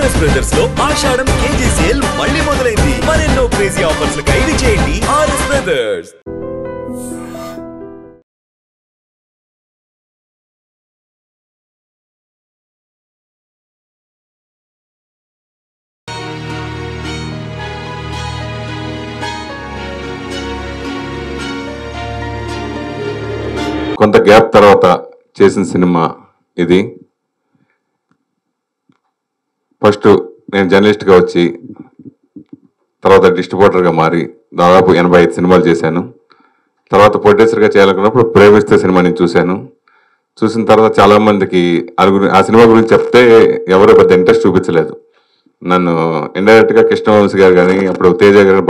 RS brothers లో ఆషాఢం KG sale మళ్ళీ మొదలైంది. మరెన్నో క్రేజీ ఆఫర్స్ ఖైదీ చేయండి ఆర్ఎస్ బ్రదర్స్. కొంత గ్యాప్ తర్వాత చేసిన సినిమా ఇది. ఫస్ట్ నేను జర్నలిస్ట్గా వచ్చి తర్వాత డిస్ట్రిబ్యూటర్గా మారి దాదాపు 85 సినిమాలు చేశాను. తర్వాత ప్రొడ్యూసర్గా చేయాలనుకున్నప్పుడు ప్రేమిస్తే సినిమా నేను చూసిన తర్వాత చాలామందికి ఆ సినిమా గురించి చెప్తే ఎవరో పెద్ద ఇంట్రెస్ట్ చూపించలేదు. నన్ను ఇండైరెక్ట్గా కృష్ణవంశీ గారు కానీ అప్పుడు తేజ గారు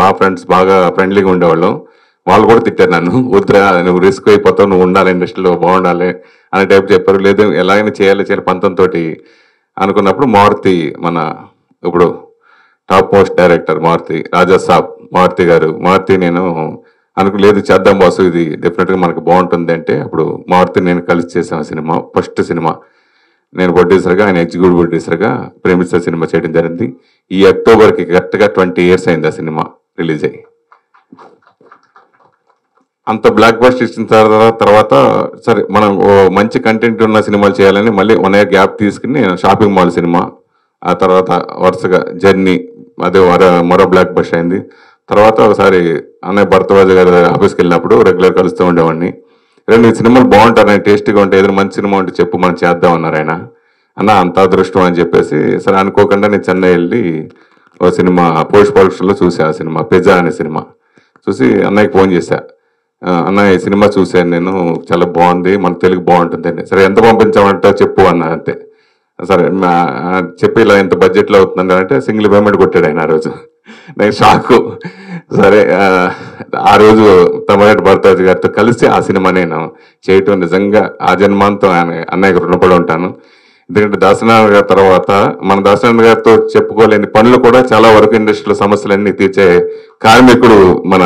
బాగా ఫ్రెండ్లీగా ఉండేవాళ్ళం. వాళ్ళు కూడా తిట్టారు నన్ను, వద్దురా నువ్వు రిస్క్ అయిపోతావు, నువ్వు ఉండాలి ఇండస్ట్రీలో బాగుండాలి అనే టైప్ చెప్పారు. లేదు ఎలాగైనా చేయాలి పంతంతో అనుకున్నప్పుడు మారుతి, మన ఇప్పుడు టాప్ మోస్ట్ డైరెక్టర్ మారుతి రాజా సాబ్ మారుతి నేను లేదు చేద్దాం బాసు, ఇది డెఫినెట్గా మనకు బాగుంటుంది అంటే అప్పుడు మారుతి నేను కలిసి చేసాను సినిమా. ఫస్ట్ సినిమా నేను ప్రొడ్యూసర్గా, ఆయన ఎగ్జిక్యూటివ్ ప్రొడ్యూసర్గా ప్రేమిస్తే సినిమా చేయడం జరిగింది. ఈ అక్టోబర్కి కరెక్ట్గా 20 years అయింది ఆ సినిమా రిలీజ్ అయ్యి. అంత బ్లాక్ బస్టర్ ఇచ్చిన తర్వాత సరే మనం మంచి కంటెంట్ ఉన్న సినిమాలు చేయాలని మళ్ళీ 1 year గ్యాప్ తీసుకుని నేను షాపింగ్ మాల్ సినిమా, ఆ తర్వాత వరుసగా జర్నీ, అదే మరో బ్లాక్ బస్టర్ అయింది. తర్వాత ఒకసారి అన్నయ్య భరద్వాజ్ గారి ఆఫీస్కి వెళ్ళినప్పుడు రెగ్యులర్ కలుస్తూ ఉండేవాడిని. రెండు సినిమాలు బాగుంటారు, టేస్టీగా ఉంటాయి, ఏదైనా మంచి సినిమా ఉంటే చెప్పు మనం చేద్దాం అన్నారు ఆయన. అన్న అంత అదృష్టం అని చెప్పేసి సరే అనుకోకుండా నేను చెన్నై వెళ్ళి ఓ సినిమా పోస్ట్ ప్రొడక్షన్లో చూసా. ఆ సినిమా పిజ్జా అనే సినిమా చూసి అన్నయ్యకి ఫోన్ చేశా. అన్న ఈ సినిమా చూశాను నేను, చాలా బాగుంది, మన తెలుగు బాగుంటుందండి. సరే ఎంత పంపించామంటే చెప్పు అన్న. అంతే సరే చెప్పి ఇలా ఎంత బడ్జెట్లో అవుతుందండి అంటే సింగిల్ పేమెంట్ కొట్టాడు ఆయన. ఆ రోజు నేను షాకు. సరే ఆ రోజు తమిళనాడు భరద్వాజ్ గారితో కలిసి ఆ సినిమా నేను చేయటం నిజంగా ఆ జన్మాంతం అన్నయ్యకు రుణపడి ఉంటాను. ఎందుకంటే దాసనారాయణ గారి తర్వాత మన దాసనారాయణ గారితో చెప్పుకోలేని పనులు కూడా చాలా వరకు ఇండస్ట్రీలో సమస్యలన్నీ తీర్చే కార్మికుడు మన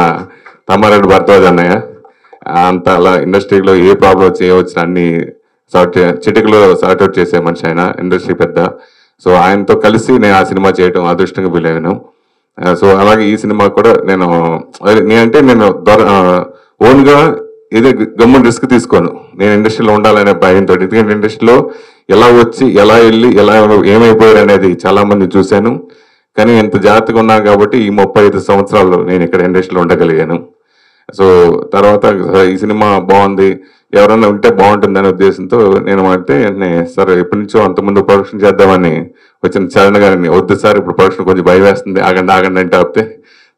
తమ్మారెడ్డి భరద్వాజ్ అన్నయ్య. అంత అలా ఇండస్ట్రీలో ఏ ప్రాబ్లం వచ్చినా అన్ని చిటికలో సార్ట్అవుట్ చేసే మనిషి ఆయన, ఇండస్ట్రీ పెద్ద. సో ఆయనతో కలిసి నేను ఆ సినిమా చేయటం అదృష్టంగా ఫీల్ అయ్యాను. సో అలాగే ఈ సినిమా కూడా నేను ఓన్గా ఇదే గమ్మున రిస్క్ తీసుకోను. నేను ఇండస్ట్రీలో ఉండాలనే భయంతో, ఎందుకంటే ఇండస్ట్రీలో ఎలా వచ్చి ఎలా వెళ్ళి ఎలా ఏమైపోయారు అనేది చాలా మంది చూశాను. కానీ ఎంత జాగ్రత్తగా ఉన్నాను కాబట్టి ఈ 35 సంవత్సరాలు నేను ఇక్కడ ఇండస్ట్రీలో ఉండగలిగాను. సో తర్వాత ఈ సినిమా బాగుంది, ఎవరన్నా ఉంటే బాగుంటుంది అనే ఉద్దేశంతో నేను అంటే సరే ఎప్పటి నుంచో అంతకుముందు ప్రొడక్షన్ చేద్దామని వచ్చిన చరణ్ గారిని, వద్దు సార్ ఇప్పుడు ప్రొడక్షన్ కొంచెం భయం వేస్తుంది, ఆగండి అంటే ఆపితే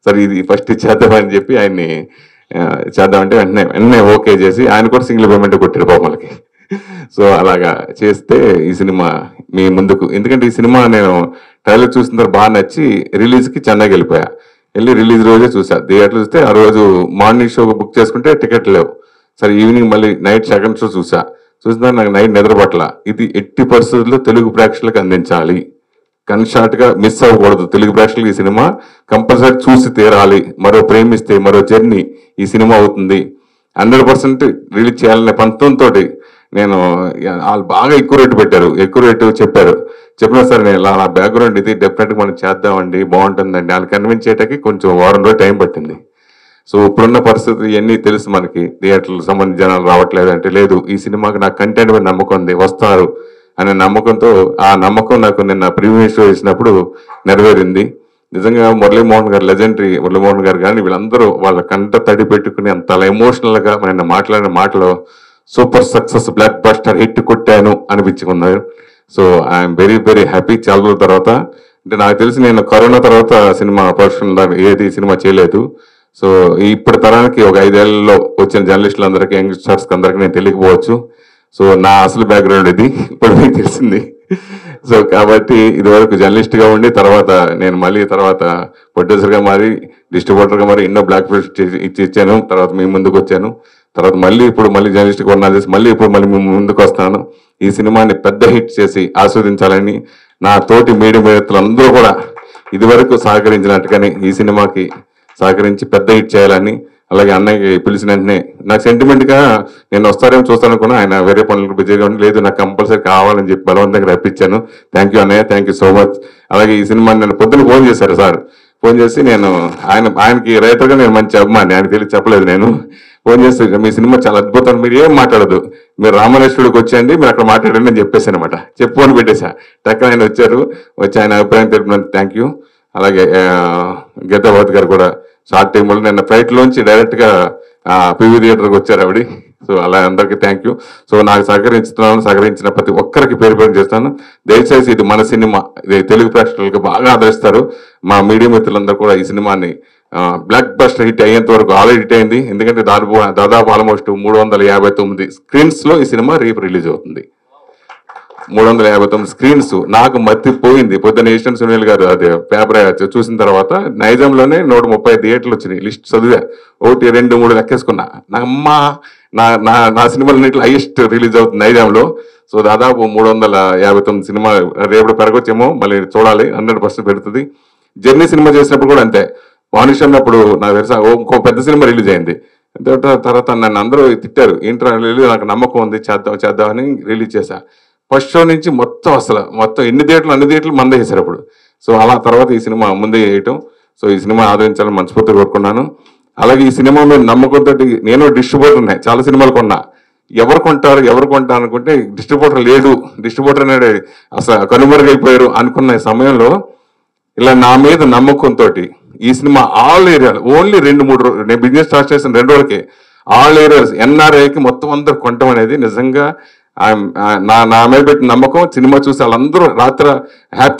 సరే ఇది ఫస్ట్ చేద్దామని చెప్పి ఆయన్ని చేద్దామంటే వెంటనే ఓకే చేసి ఆయన కూడా సింగిల్ పేమెంట్ కొట్టాడు బొమ్మలకి. సో అలాగా చేస్తే ఈ సినిమా మీ ముందుకు, ఎందుకంటే ఈ సినిమా నేను ట్రైలర్ చూసిన తర్వాత బాగా నచ్చి రిలీజ్కి చెన్నైకి వెళ్ళి రిలీజ్ రోజే చూసా. థియేటర్ చూస్తే ఆ రోజు మార్నింగ్ షో బుక్ చేసుకుంటే టికెట్ లేవు. సరే ఈవినింగ్ మళ్ళీ నైట్ సెకండ్ షో చూసిన నాకు నైట్ నిద్రపట్ల. ఇది ఎట్టి పరిస్థితుల్లో తెలుగు ప్రేక్షకులకు అందించాలి, కన్షార్ట్గా మిస్ అవ్వకూడదు. తెలుగు ప్రేక్షకులకు ఈ సినిమా కంపల్సరీ చూసి తీరాలి. మరో ప్రేమిస్తే మరో జర్నీ ఈ సినిమా అవుతుంది, 100% రిలీజ్ చేయాలనే పంతంతో నేను వాళ్ళు బాగా ఎక్కువ రేటు చెప్పినా సరే నేను నా బ్యాక్గ్రౌండ్ ఇది డెఫినెట్గా మనం చేద్దామండి, బాగుంటుందండి వాళ్ళు కన్విన్స్ చేయడానికి కొంచెం వారం రోజులు టైం పట్టింది. సో ఇప్పుడున్న పరిస్థితులు ఇవన్నీ తెలుసు మనకి, థియేటర్లకు సంబంధించి జనాలు రావట్లేదు అంటే లేదు, ఈ సినిమాకి నాకు కంటెంట్ మీద నమ్మకం ఉంది, వస్తారు అనే నమ్మకంతో ఆ నమ్మకం నాకు నిన్న ప్రీమియర్ షో చేసినప్పుడు నెరవేరింది. నిజంగా మురళీమోహన్ గారు, లెజెండరీ మురళీమోహన్ గారు కానీ వీళ్ళందరూ వాళ్ళ కంట తడి పెట్టుకుని అంత ఎమోషనల్గా నిన్న మాట్లాడిన మాటలో super success blockbuster hit కొట్టాను అనిపించుకున్నారు. So I'm very very happy. చాలా రోజుల తర్వాత అంటే నాకు తెలిసి నేను కరోనా తర్వాత సినిమా ప్రొడక్షన్ ఏది సినిమా చేయలేదు. సో ఇప్పుడు తరానికి ఒక 5 ఏళ్లలో వచ్చిన జర్నలిస్టులందరికీ, యంగ్స్టర్స్కి అందరికీ నేను తెలియకపోవచ్చు. సో నా అసలు బ్యాక్గ్రౌండ్ ఇది ఇప్పుడు మీకు తెలిసింది. సో కాబట్టి ఇదివరకు జర్నలిస్ట్గా ఉండి తర్వాత నేను మళ్ళీ తర్వాత ప్రొడ్యూసర్గా మారి డిస్ట్రిబ్యూటర్గా మారి ఎన్నో బ్లాక్ బస్టర్ ఇచ్చాను. తర్వాత మీ ముందుకు వచ్చాను. తర్వాత ఇప్పుడు జర్నలిస్ట్గా ఉన్నా చేసి ఇప్పుడు మీ ముందుకు వస్తాను. ఈ సినిమాని పెద్ద హిట్ చేసి ఆస్వాదించాలని నా తోటి మీడియా మిత్రులందరూ కూడా ఇదివరకు సహకరించినట్టుగానే ఈ సినిమాకి సహకరించి పెద్ద హిట్ చేయాలని అలాగే అన్నయ్యకి పిలిచిన వెంటనే నాకు సెంటిమెంట్గా నేను వస్తారేమో చూస్తాను అనుకున్నా, ఆయన వేరే పనులకు బిజీగా ఉండి లేదు నాకు కంపల్సరీ కావాలని చెప్పి బలవంతంగా రప్పించాను. థ్యాంక్ యూ అన్నయ్య, థ్యాంక్ యూ సో మచ్. అలాగే ఈ సినిమా నేను పొద్దున ఫోన్ చేశారు సార్, ఫోన్ చేసి నేను ఆయనకి రైతుగా నేను మంచి అభిమాని, ఆయన తెలిసి చెప్పలేదు. నేను ఫోన్ చేస్తే మీ సినిమా చాలా అద్భుతం, మీరు ఏం మాట్లాడదు, మీరు రామలేశ్వరుడికి వచ్చేయండి, మీరు అక్కడ మాట్లాడండి అని చెప్పేసి అనమాట. చెప్పు అని పెట్టేశా. టక్కన ఆయన వచ్చారు, వచ్చి ఆయన అభిప్రాయం తెలిపినందుకు థ్యాంక్ యూ. అలాగే గీతాబాద్ గారు కూడా షార్ట్ టైంలో నిన్న ఫ్లైట్లోంచి డైరెక్ట్గా పివి థియేటర్కి వచ్చారు ఆవిడ. సో అలా అందరికీ థ్యాంక్ యూ. సో నాకు సహకరించిన ప్రతి ఒక్కరికి పేరు పేరు చేస్తాను. దయచేసి ఇది మన సినిమా, ఇది తెలుగు ప్రేక్షకులకు బాగా ఆదరిస్తారు. మా మీడియా మిత్రులందరూ కూడా ఈ సినిమాని బ్లాక్ బస్టర్ హిట్ అయ్యేంత వరకు ఆల్రెడీ హిట్ అయింది. ఎందుకంటే దాదాపు ఆల్మోస్ట్ 359 స్క్రీన్స్లో ఈ సినిమా రిలీజ్ అవుతుంది. 359 స్క్రీన్స్. నాకు మత్తిపోయింది. పొద్దున్న ఈస్టర్న్ సునీల్ గారు అది పేపర్ చూసిన తర్వాత నైజాంలోనే 130 థియేటర్లు వచ్చినాయి. లిస్ట్ చదివా, 1, 2, 3 లెక్కేసుకున్నా. నా సినిమాలన్నింటిలో హైయెస్ట్ రిలీజ్ అవుతుంది నైజాంలో. సో దాదాపు 359 సినిమా. రేపు పెరగొచ్చేమో, మళ్ళీ చూడాలి, 100% పెడుతుంది. జర్నీ సినిమా చేసినప్పుడు కూడా అంతే. వానిష్ అన్నప్పుడు నాకు తెలుసా ఇంకో పెద్ద సినిమా రిలీజ్ అయింది. తర్వాత నన్ను అందరూ తిట్టారు, ఏంట్రా నాకు నమ్మకం ఉంది చేద్దామని రిలీజ్ చేశా. ఫస్ట్ షో నుంచి మొత్తం అన్ని థియేటర్లు మందే చేశారు అప్పుడు. సో అలా తర్వాత ఈ సినిమా ముందే చేయటం. సో ఈ సినిమా ఆదరించాలని మనస్ఫూర్తిగా కోరుకున్నాను. అలాగే ఈ సినిమా మీద నమ్మకంతో నేను డిస్ట్రిబ్యూటర్ ఉన్నాయి, చాలా సినిమాలు కొన్నా. ఎవరు కొంటారు అనుకుంటే డిస్ట్రిబ్యూటర్ లేడు, డిస్ట్రిబ్యూటర్ అనేది అసలు కనుమరుగైపోయారు అనుకున్న సమయంలో ఇలా నా మీద నమ్మకంతో ఈ సినిమా ఆల్ ఏరియాలు ఓన్లీ 2-3 నేను బిజినెస్ స్టార్ట్ చేసిన 2 రోజులకే ఆల్ ఏరియాస్ NRIకి మొత్తం అందరు కొనటం అనేది నిజంగా నా మీద పెట్టిన నమ్మకం. సినిమా చూసి వాళ్ళందరూ రాత్రి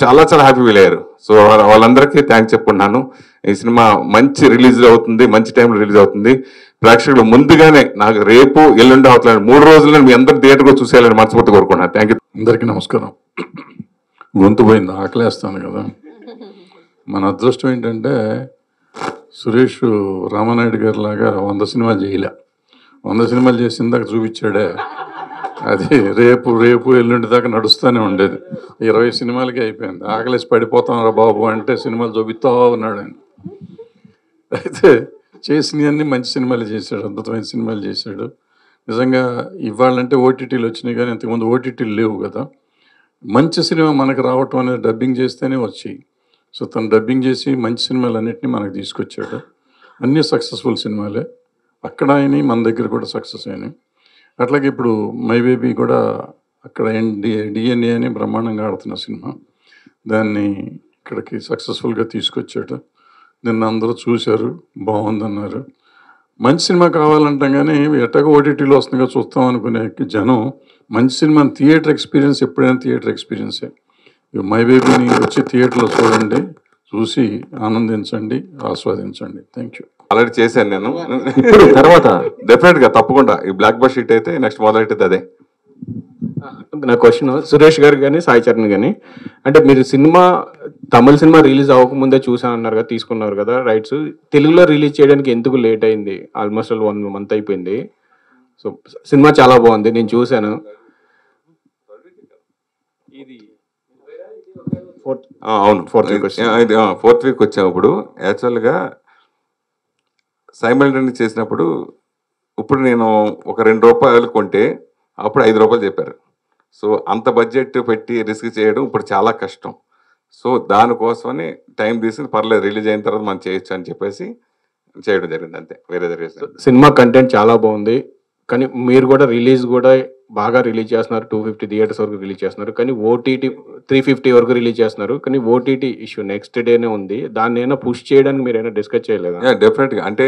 చాలా హ్యాపీ ఫీల్ అయ్యారు. సో వాళ్ళందరికీ థ్యాంక్స్ చెప్పుకున్నాను. ఈ సినిమా మంచి రిలీజ్ అవుతుంది, మంచి టైంలో రిలీజ్ అవుతుంది. ప్రేక్షకులు ముందుగానే నాకు రేపు ఎల్లుండి అవుతున్నాను 3 రోజుల్లో మీ అందరు థియేటర్గా చూసేయాలని మనస్ఫూర్తి కోరుకున్నాను. Thank you. అందరికీ నమస్కారం. గొంతు పోయింది, ఆకలేస్తాను కదా. మన అదృష్టం ఏంటంటే సురేష్ రామానాయుడు గారి లాగా 100 సినిమాలు చేయలే. 100 సినిమాలు చేసిన దాకా చూపించాడే, అది రేపు ఎల్లుండి దాకా నడుస్తూనే ఉండేది. 20 సినిమాలకి అయిపోయింది. ఆకలేసి పడిపోతాం రా బాబు అంటే సినిమాలు చూపిస్తా ఉన్నాడు ఆయన. అయితే చేసినవన్నీ మంచి సినిమాలు చేశాడు, అద్భుతమైన సినిమాలు చేశాడు. నిజంగా ఇవాళంటే ఓటీటీలు వచ్చినాయి, కానీ ఇంతకుముందు ఓటీటీలు లేవు కదా. మంచి సినిమా మనకు రావటం అనేది డబ్బింగ్ చేస్తేనే వచ్చాయి. సో తను డబ్బింగ్ చేసి మంచి సినిమాలు అన్నింటినీ మనకు తీసుకొచ్చాడు. అన్నీ సక్సెస్ఫుల్ సినిమాలే. అక్కడ అయినాయి, మన దగ్గర కూడా సక్సెస్ అయినాయి. అట్లాగే ఇప్పుడు మై బేబీ కూడా అక్కడ DNA అని బ్రహ్మాండంగా ఆడుతున్న సినిమా, దాన్ని ఇక్కడికి సక్సెస్ఫుల్గా తీసుకొచ్చాడు. నిన్న అందరూ చూశారు, బాగుందన్నారు. మంచి సినిమా కావాలంటాం, కానీ ఎట్టగా ఓటీటీలో వస్తుందిగా చూస్తాం అనుకునే జనం మంచి సినిమా థియేటర్ ఎక్స్పీరియన్స్ ఎప్పుడైనా థియేటర్ ఎక్స్పీరియన్సే. మై బేబీని వచ్చి థియేటర్లో చూడండి, చూసి ఆనందించండి, ఆస్వాదించండి. Thank you. ఆల్రెడీ చేశాను నేను. తర్వాత డెఫినెట్ గా తప్పకుండా ఈ బ్లాక్ బస్ షీట్ అయితే నెక్స్ట్ మొదలైతే అదే. నా క్వశ్చన్ సురేష్ గారు కానీ సాయి చరణ్ కానీ, అంటే మీరు తమిళ సినిమా రిలీజ్ అవ్వకముందే చూసానన్నారు కదా, తీసుకున్నారు కదా రైట్స్, తెలుగులో రిలీజ్ చేయడానికి ఎందుకు లేట్ అయింది? ఆల్మోస్ట్ 1 month అయిపోయింది. సో సినిమా చాలా బాగుంది, నేను చూశాను. అవును, 4th వీక్ వచ్చినప్పుడు యాక్చువల్గా సైమల్టేనియస్ చేసినప్పుడు ఇప్పుడు నేను ఒక ₹2 కొంటే అప్పుడు ₹5 చెప్పారు. సో అంత బడ్జెట్ పెట్టి రిస్క్ చేయడం ఇప్పుడు చాలా కష్టం. సో దానికోసమని టైం తీసుకుని పర్లేదు రిలీజ్ అయిన తర్వాత మనం చేయొచ్చు అని చెప్పేసి చేయడం జరిగింది, అంతే. వేరే జరిగింది. సినిమా కంటెంట్ చాలా బాగుంది, కానీ మీరు కూడా రిలీజ్ కూడా బాగా రిలీజ్ చేస్తున్నారు. 250 థియేటర్స్ వరకు రిలీజ్ చేస్తున్నారు, కానీ ఓటీటీ 350 వరకు రిలీజ్ చేస్తున్నారు. కానీ ఓటీటీ ఇష్యూ నెక్స్ట్ డేనే ఉంది. దాన్ని అయినా పుష్ చేయడానికి మీరు అయినా డిస్కస్ చేయలేదా? డెఫినెట్గా. అంటే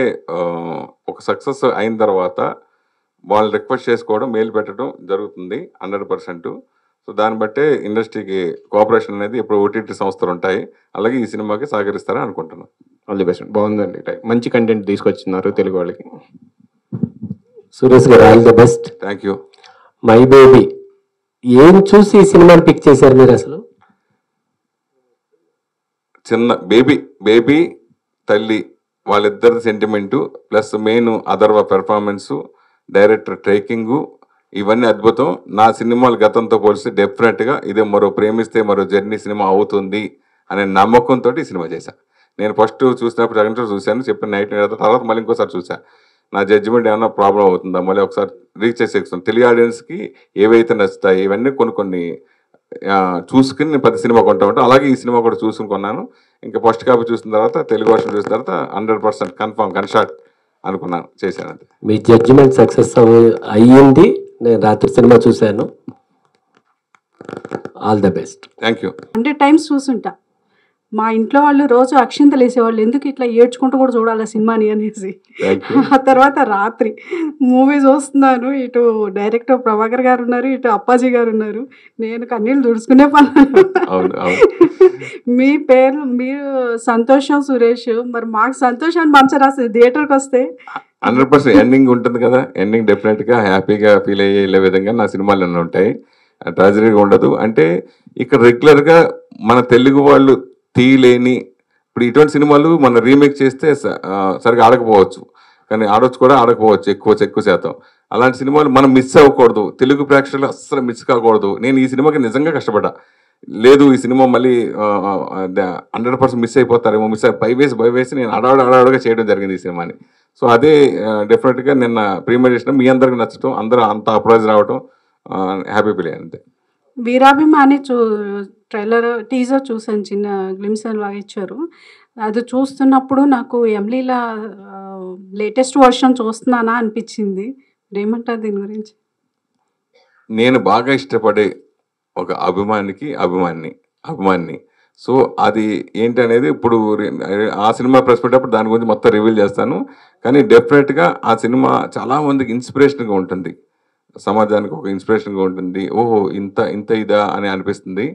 ఒక సక్సెస్ అయిన తర్వాత వాళ్ళు రిక్వెస్ట్ చేసుకోవడం, మెయిల్ పెట్టడం జరుగుతుంది 100%. సో దాన్ని బట్టే ఇండస్ట్రీకి కోఆపరేషన్ అనేది ఇప్పుడు ఓటీటీ సంస్థలు ఉంటాయి. అలాగే ఈ సినిమాకి సహకరిస్తారని అనుకుంటున్నాను. All the best. బాగుందండి, మంచి కంటెంట్ తీసుకొచ్చినారు తెలుగు వాళ్ళకి. సురేష్ గారు all the best. Thank you. My baby ఏం చూసి ఈ సినిమాని పిక్ చేశారు మీరు? అసలు చిన్న బేబీ తల్లి వాళ్ళిద్దరి sentiment plus main Atharva performance, director ట్రేకింగు, ఇవన్నీ అద్భుతం. నా సినిమాలు గతంతో పోలిస్తే డెఫినెట్గా ఇదే మరో ప్రేమిస్తే మరో జర్నీ సినిమా అవుతుంది అనే నమ్మకంతో ఈ సినిమా చేశాను. నేను ఫస్ట్ చూసినప్పుడు సెకండ్ షో చూశాను, చెప్పిన నైట్ తర్వాత మళ్ళీ ఇంకోసారి చూసాను. నా జడ్జిమెంట్ ఏమైనా ప్రాబ్లం అవుతుందా, మళ్ళీ ఒకసారి రీచెక్ చేస్తాను. తెలుగు ఆడియన్స్కి ఏవైతే నచ్చుతాయి ఇవన్నీ కొన్ని చూసుకుని నేను 10 సినిమా కొంటా ఉంటాను. అలాగే ఈ సినిమా కూడా చూసుకుని కొన్నాను. ఇంకా ఫస్ట్ కాపీ చూసిన తర్వాత తెలుగు వర్షన్ చూసిన తర్వాత 100% కన్ఫర్మ్ గన్షాట్ అనుకున్నాను, చేశాను. అంతే. మీ జడ్జిమెంట్ సక్సెస్ అయ్యింది. నేను రాత్రి సినిమా చూశాను. All the best. Thank you. 100 times చూసుంటా. మా ఇంట్లో వాళ్ళు రోజు అక్షింతలు వేసేవాళ్ళు, ఎందుకు ఇట్లా ఏడ్చుకుంటూ కూడా చూడాలి సినిమాని అనేసి. ఆ తర్వాత రాత్రి మూవీ చూస్తున్నాను, ఇటు డైరెక్టర్ ప్రభాకర్ గారు ఉన్నారు, ఇటు అప్పాజీ గారు ఉన్నారు, నేను కన్నీళ్ళు తుడుచుకునే పన్నాను. మీ పేర్లు మీరు సంతోషం సురేష్, మరి మాకు సంతోషాన్ని పంచరాస్తుంది థియేటర్కి వస్తే. 100% ఎండింగ్ ఉంటుంది కదా, ఎండింగ్ డెఫినెట్గా హ్యాపీగా ఫీల్ అయ్యే విధంగా నా సినిమాలు ఉంటాయి, ట్రాజడీగా ఉండదు. అంటే ఇక్కడ రెగ్యులర్గా మన తెలుగు వాళ్ళు తీయలేని ఇప్పుడు ఇటువంటి సినిమాలు మన రీమేక్ చేస్తే సరిగా ఆడకపోవచ్చు, కానీ ఆడొచ్చు కూడా ఆడకపోవచ్చు ఎక్కువ శాతం. అలాంటి సినిమాలు మనం మిస్ అవ్వకూడదు, తెలుగు ప్రేక్షకులు అస్సలు మిస్ కాకూడదు. నేను ఈ సినిమాకి నిజంగా కష్టపడ్డా. లేదు ఈ సినిమా మళ్ళీ 100% మిస్ అయిపోతారేమో, భయవేసి నేను అడవడగా చేయడం జరిగింది ఈ సినిమాని. సో అదే డెఫినెట్గా నిన్న ప్రీమియర్ చేసిన మీ అందరికి నచ్చడం, అందరూ అంత అప్రైజ్ రావడం హ్యాపీ ఫీల్ అయ్యాను. అంతే. వీరాభిమాని ట్రైలర్ టీజర్ చూసాను, చిన్న గ్లిమ్స్ లాగా ఇచ్చారు. అది చూస్తున్నప్పుడు నాకు ఎమ్లీలా లేటెస్ట్ వర్షన్ చూస్తున్నానా అనిపించింది. ఏమంటారు దీని గురించి? నేను బాగా ఇష్టపడే ఒక అభిమాని. సో అది ఏంటనేది ఇప్పుడు ఆ సినిమా ప్రెస్ పెట్టేటప్పుడు దాని గురించి మొత్తం రివీల్ చేస్తాను. కానీ డెఫినెట్గా ఆ సినిమా చాలామందికి ఇన్స్పిరేషన్గా ఉంటుంది, సమాజానికి ఒక ఇన్స్పిరేషన్గా ఉంటుంది. ఓహో ఇంత ఇదా అని అనిపిస్తుంది.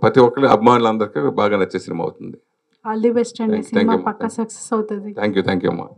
ప్రతి ఒక్కరి అభిమానులందరికీ బాగా నచ్చే సినిమా అవుతుంది. ఆల్ ది బెస్ట్ అండి. సినిమా పక్కా సక్సెస్ అవుతుంది. థ్యాంక్ యూ అమ్మా.